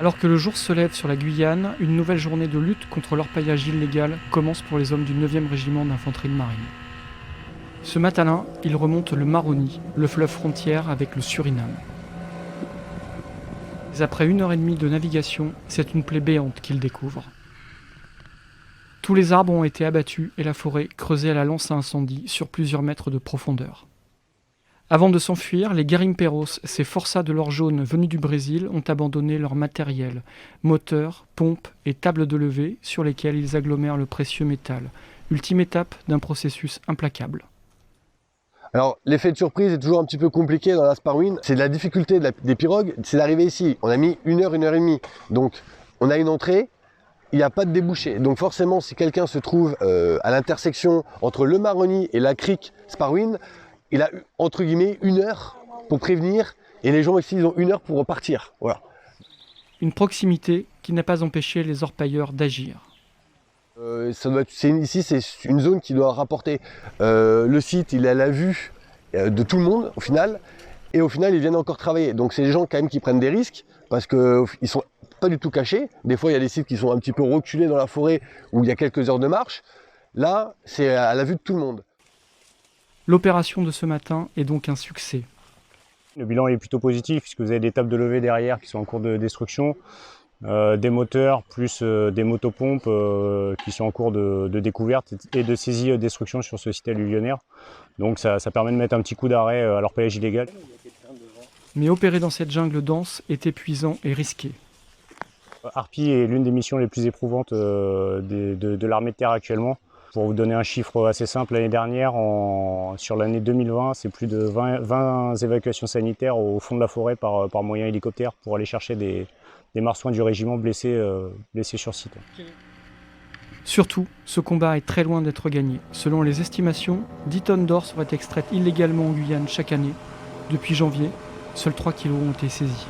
Alors que le jour se lève sur la Guyane, une nouvelle journée de lutte contre l'orpaillage illégal commence pour les hommes du 9e régiment d'infanterie de marine. Ce matin-là, ils remontent le Maroni, le fleuve frontière avec le Suriname. Mais après 1 heure et demie de navigation, c'est une plaie béante qu'ils découvrent. Tous les arbres ont été abattus et la forêt creusée à la lance à incendie sur plusieurs mètres de profondeur. Avant de s'enfuir, les garimperos, ces forçats de l'or jaune venus du Brésil, ont abandonné leur matériel, moteurs, pompes et tables de levée sur lesquelles ils agglomèrent le précieux métal, ultime étape d'un processus implacable. Alors, l'effet de surprise est toujours un petit peu compliqué dans la Sparwin. C'est de la difficulté des pirogues, c'est d'arriver ici. On a mis 1 heure et demie. Donc, on a une entrée, il n'y a pas de débouché. Donc, forcément, si quelqu'un se trouve à l'intersection entre le Maroni et la crique Sparwin, il a, entre guillemets, 1 heure pour prévenir. Et les gens ici, ils ont 1 heure pour repartir. Voilà. Une proximité qui n'a pas empêché les orpailleurs d'agir. Ici, c'est une zone qui doit rapporter. Le site, il est à la vue de tout le monde, au final. Et au final, ils viennent encore travailler. Donc, c'est des gens quand même qui prennent des risques parce qu'ils ne sont pas du tout cachés. Des fois, il y a des sites qui sont un petit peu reculés dans la forêt où il y a quelques heures de marche. Là, c'est à la vue de tout le monde. L'opération de ce matin est donc un succès. Le bilan est plutôt positif puisque vous avez des tables de levée derrière qui sont en cours de destruction, des moteurs plus des motopompes qui sont en cours de découverte et de saisie destruction sur ce site alluvionnaire. Donc ça permet de mettre un petit coup d'arrêt à l'orpaillage illégal. Mais opérer dans cette jungle dense est épuisant et risqué. Harpie est l'une des missions les plus éprouvantes de l'armée de terre actuellement. Pour vous donner un chiffre assez simple, l'année dernière, sur l'année 2020, c'est plus de 20 évacuations sanitaires au fond de la forêt par moyen hélicoptère pour aller chercher des marsouins du régiment blessés sur site. Surtout, ce combat est très loin d'être gagné. Selon les estimations, 10 tonnes d'or seraient extraites illégalement en Guyane chaque année. Depuis janvier, seuls 3 kilos ont été saisis.